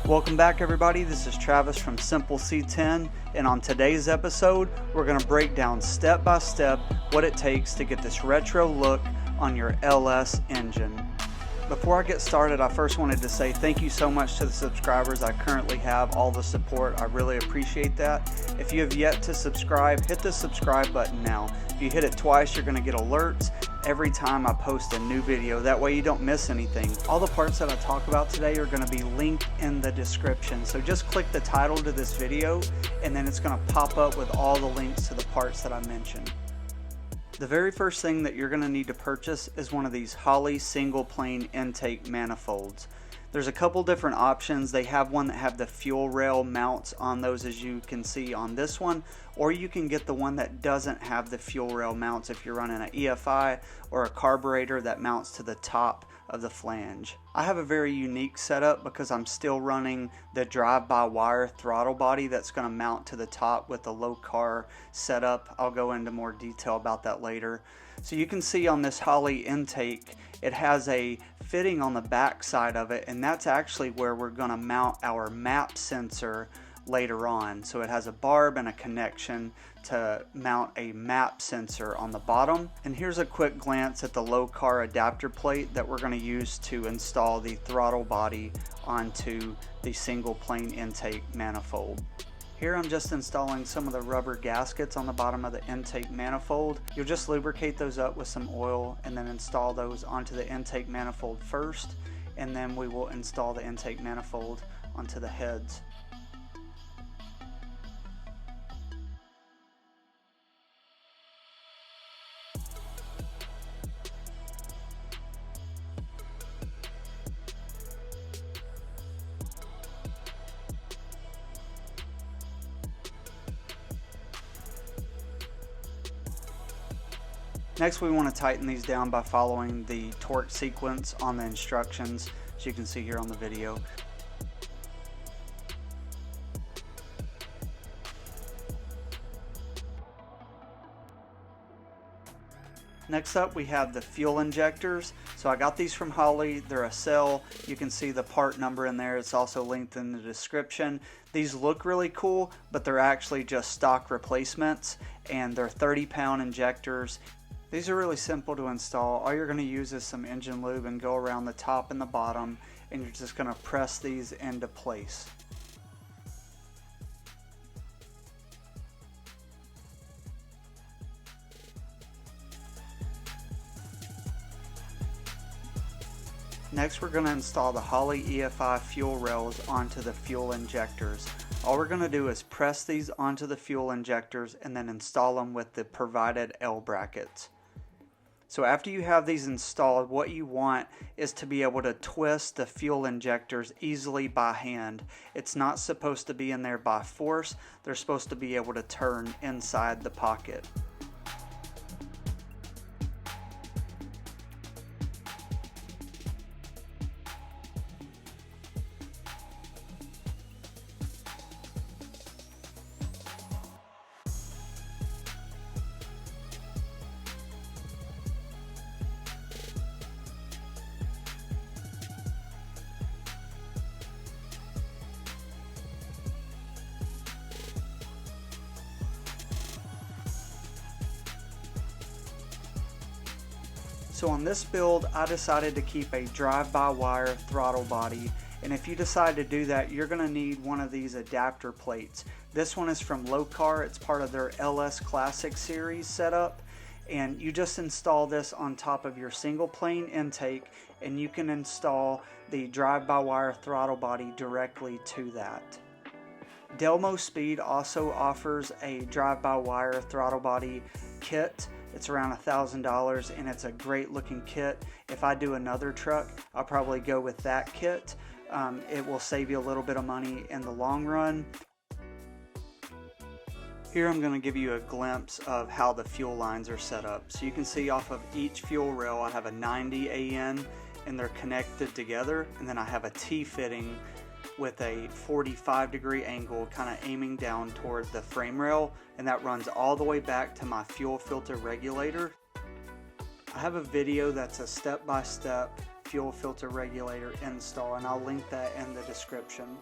Welcome back everybody, this is Travis from Simple C10, and on today's episode we're going to break down step by step what it takes to get this retro look on your LS engine. Before I get started, I first wanted to say thank you so much to the subscribers I currently have, all the support. I really appreciate that. If you have yet to subscribe, hit the subscribe button now. If you hit it twice, you're going to get alerts every time I post a new video. That way you don't miss anything. All the parts that I talk about today are going to be linked in the description. So just click the title to this video and then it's going to pop up with all the links to the parts that I mentioned. The very first thing that you're going to need to purchase is one of these Holley single plane intake manifolds. There's a couple different options. They have one that have the fuel rail mounts on those, as you can see on this one, or you can get the one that doesn't have the fuel rail mounts if you're running an EFI or a carburetor that mounts to the top of the flange. I have a very unique setup because I'm still running the drive-by-wire throttle body that's going to mount to the top with the Lokar setup. I'll go into more detail about that later. So you can see on this Holley intake, it has a fitting on the back side of it, and that's actually where we're going to mount our MAF sensor later on. So it has a barb and a connection to mount a MAF sensor on the bottom. And here's a quick glance at the Lokar adapter plate that we're going to use to install the throttle body onto the single plane intake manifold. Here I'm just installing some of the rubber gaskets on the bottom of the intake manifold. You'll just lubricate those up with some oil and then install those onto the intake manifold first, and then we will install the intake manifold onto the heads. Next, we want to tighten these down by following the torque sequence on the instructions, as you can see here on the video. Next up, we have the fuel injectors. So I got these from Holley. They're a cell. You can see the part number in there. It's also linked in the description. These look really cool, but they're actually just stock replacements, and they're 30-pound injectors. These are really simple to install. All you're going to use is some engine lube and go around the top and the bottom, and you're just going to press these into place. Next, we're going to install the Holley EFI fuel rails onto the fuel injectors. All we're going to do is press these onto the fuel injectors and then install them with the provided L brackets. So after you have these installed, what you want is to be able to twist the fuel injectors easily by hand. It's not supposed to be in there by force. They're supposed to be able to turn inside the pocket. So on this build, I decided to keep a drive-by-wire throttle body, and if you decide to do that, you're going to need one of these adapter plates. This one is from Lokar. It's part of their LS Classic series setup, and you just install this on top of your single plane intake, and you can install the drive-by-wire throttle body directly to that. Delmo Speed also offers a drive-by-wire throttle body kit. It's around $1,000 and it's a great looking kit. If I do another truck, I'll probably go with that kit. It will save you a little bit of money in the long run. Here I'm going to give you a glimpse of how the fuel lines are set up. So you can see off of each fuel rail I have a 90 AN and they're connected together, and then I have a T fitting with a 45-degree angle kind of aiming down toward the frame rail, and that runs all the way back to my fuel filter regulator. I have a video that's a step-by-step fuel filter regulator install, and I'll link that in the description.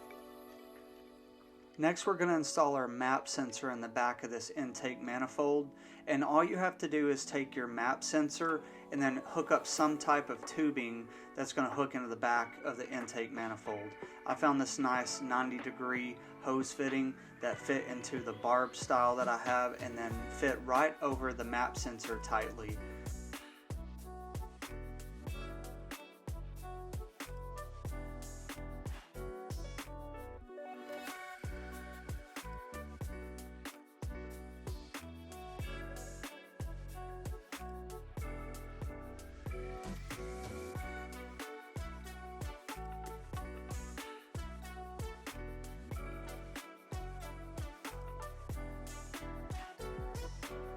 Next, we're going to install our MAF sensor in the back of this intake manifold, and all you have to do is take your MAF sensor and then hook up some type of tubing that's going to hook into the back of the intake manifold. I found this nice 90-degree hose fitting that fit into the barb style that I have and then fit right over the MAF sensor tightly.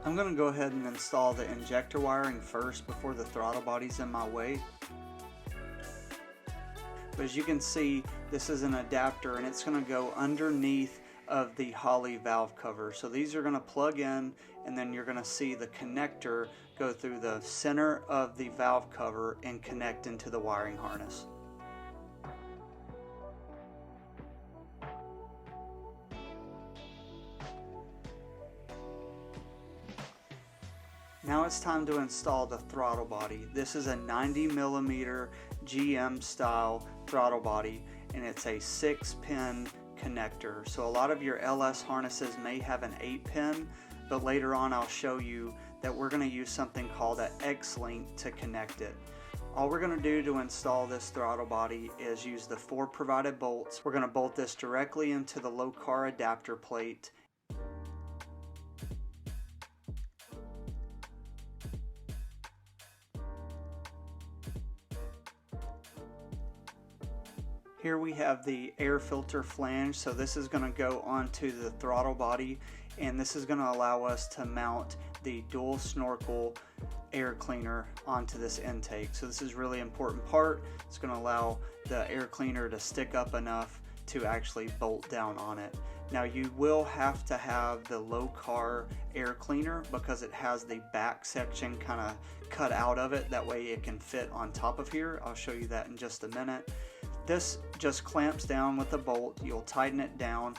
I'm going to go ahead and install the injector wiring first before the throttle body's in my way. But as you can see, this is an adapter and it's going to go underneath of the Holley valve cover. So these are going to plug in, and then you're going to see the connector go through the center of the valve cover and connect into the wiring harness. Now it's time to install the throttle body. This is a 90mm GM style throttle body, and it's a 6-pin connector. So a lot of your LS harnesses may have an 8-pin, but later on I'll show you that we're going to use something called an XLink to connect it. All we're going to do to install this throttle body is use the 4 provided bolts. We're going to bolt this directly into the Lokar adapter plate. Here we have the air filter flange, so this is going to go onto the throttle body, and this is going to allow us to mount the dual snorkel air cleaner onto this intake. So this is a really important part. It's going to allow the air cleaner to stick up enough to actually bolt down on it. Now you will have to have the Lokar air cleaner because it has the back section kind of cut out of it. That way it can fit on top of here. I'll show you that in just a minute. This just clamps down with a bolt. You'll tighten it down.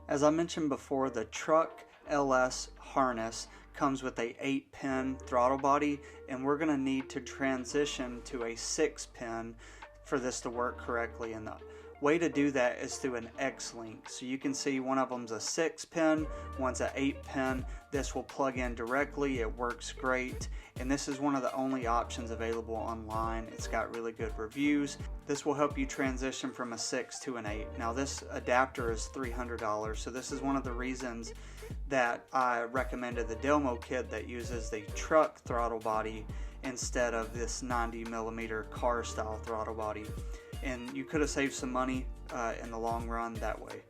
As I mentioned before, the truck LS harness comes with a 8-pin throttle body, and we're going to need to transition to a 6-pin for this to work correctly. And the way to do that is through an XLink. So you can see one of them's a 6-pin, one's an 8-pin. This will plug in directly. It works great, and this is one of the only options available online. It's got really good reviews. This will help you transition from a 6 to an 8. Now this adapter is $300, so this is one of the reasons that I recommended the Delmo kit that uses the truck throttle body instead of this 90mm car style throttle body. And you could have saved some money in the long run that way.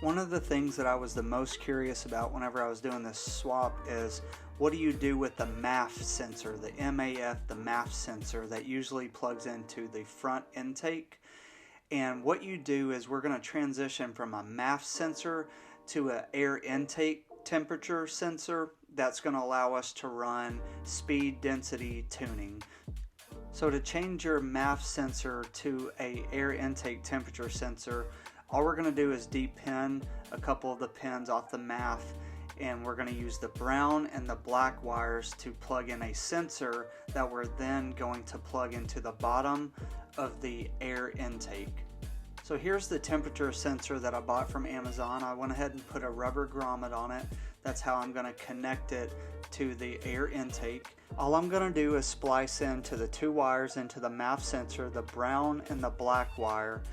One of the things that I was the most curious about whenever I was doing this swap is, what do you do with the MAF sensor, the MAF sensor that usually plugs into the front intake? And what you do is we're going to transition from a MAF sensor to an air intake temperature sensor that's going to allow us to run speed density tuning. So to change your MAF sensor to a air intake temperature sensor, all we're going to do is depin a couple of the pins off the MAF, and we're going to use the brown and the black wires to plug in a sensor that we're then going to plug into the bottom of the air intake. So here's the temperature sensor that I bought from Amazon. I went ahead and put a rubber grommet on it. That's how I'm going to connect it to the air intake. All I'm going to do is splice into the 2 wires into the MAF sensor, the brown and the black wire.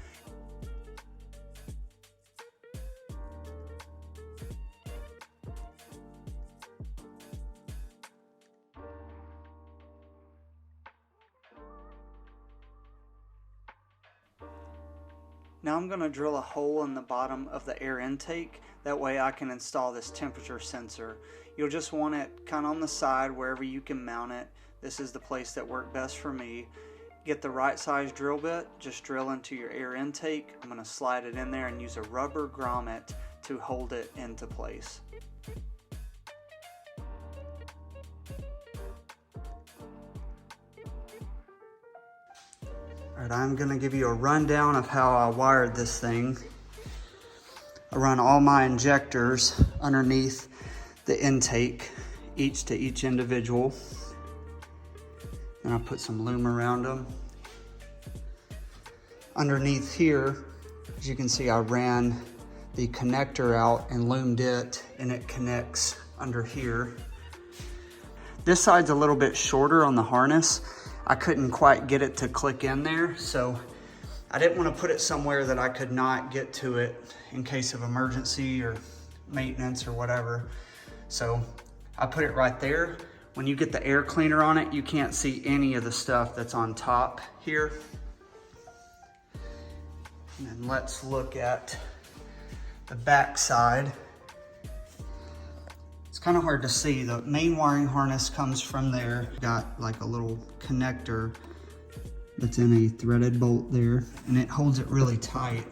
Now I'm going to drill a hole in the bottom of the air intake. That way I can install this temperature sensor. You'll just want it kind of on the side wherever you can mount it. This is the place that worked best for me. Get the right size drill bit, just drill into your air intake. I'm going to slide it in there and use a rubber grommet to hold it into place. Alright, I'm going to give you a rundown of how I wired this thing. I run all my injectors underneath the intake, each to each individual. And I put some loom around them. Underneath here, as you can see, I ran the connector out and loomed it, and it connects under here. This side's a little bit shorter on the harness. I couldn't quite get it to click in there, so I didn't want to put it somewhere that I could not get to it in case of emergency or maintenance or whatever. So I put it right there. When you get the air cleaner on it, you can't see any of the stuff that's on top here. And then let's look at the back side. It's kind of hard to see. The main wiring harness comes from there. Got like a little connector that's in a threaded bolt there, and it holds it really tight.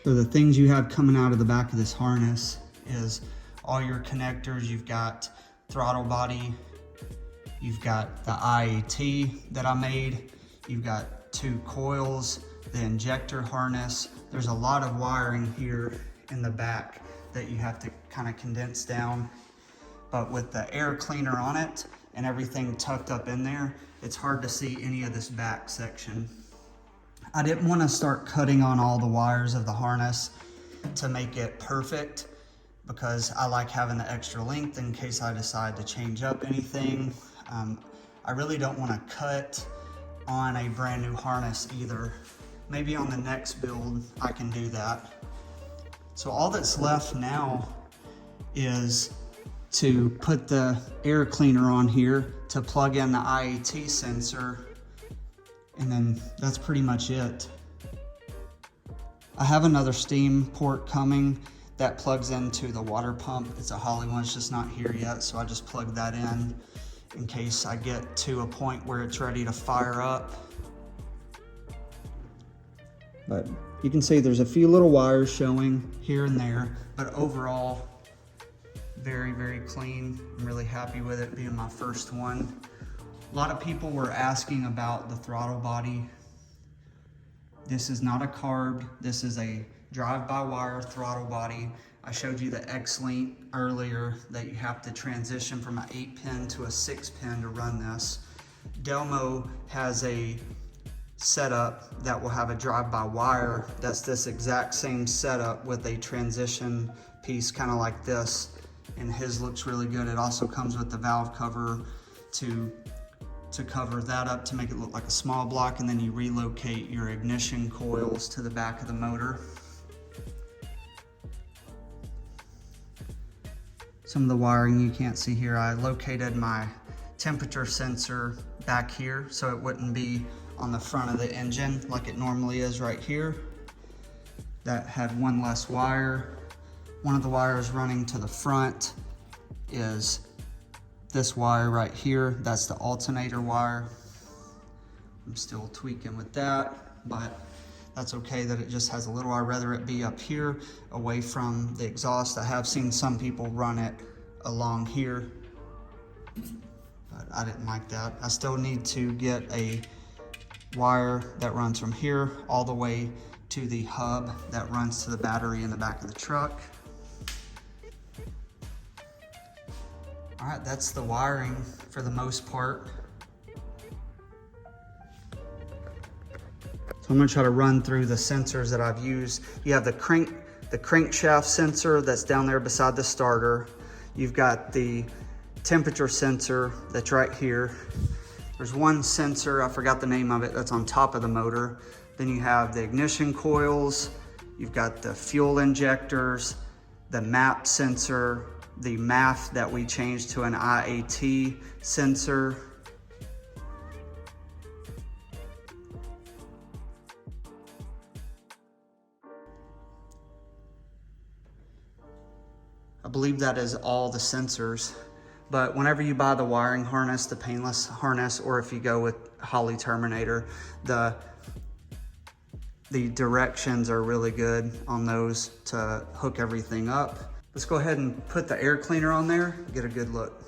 So the things you have coming out of the back of this harness is all your connectors. You've got throttle body, you've got the IAT that I made, you've got 2 coils, the injector harness. There's a lot of wiring here in the back that you have to kind of condense down. But with the air cleaner on it and everything tucked up in there, it's hard to see any of this back section. I didn't want to start cutting on all the wires of the harness to make it perfect, because I like having the extra length in case I decide to change up anything. I really don't want to cut on a brand new harness either. Maybe on the next build I can do that. So all that's left now is to put the air cleaner on here, to plug in the IAT sensor, and then that's pretty much it. I have another steam port coming that plugs into the water pump. It's a Holley one, it's just not here yet, so I just plug that in case I get to a point where it's ready to fire up. But you can see there's a few little wires showing here and there, but overall, very, very clean. I'm really happy with it being my first one. A lot of people were asking about the throttle body. This is not a carb, this is a drive-by-wire throttle body. I showed you the XLink earlier, that you have to transition from an 8-pin to a 6-pin to run this. Delmo has a setup that will have a drive-by-wire that's this exact same setup with a transition piece kind of like this, and his looks really good. It also comes with the valve cover to cover that up to make it look like a small block, and then you relocate your ignition coils to the back of the motor. Some of the wiring you can't see here. I located my temperature sensor back here so it wouldn't be on the front of the engine like it normally is right here. That had one less wire. One of the wires running to the front is this wire right here. That's the alternator wire. I'm still tweaking with that, but that's okay that it just has a little. I'd rather it be up here away from the exhaust. I have seen some people run it along here, but I didn't like that. I still need to get a wire that runs from here all the way to the hub that runs to the battery in the back of the truck. All right, that's the wiring for the most part. So I'm gonna try to run through the sensors that I've used. You have the crankshaft sensor that's down there beside the starter. You've got the temperature sensor that's right here. There's one sensor, I forgot the name of it, that's on top of the motor. Then you have the ignition coils, you've got the fuel injectors, the MAF sensor, the MAF that we changed to an IAT sensor. I believe that is all the sensors. But whenever you buy the wiring harness, the painless harness, or if you go with Holley Terminator, the directions are really good on those to hook everything up. Let's go ahead and put the air cleaner on there, get a good look.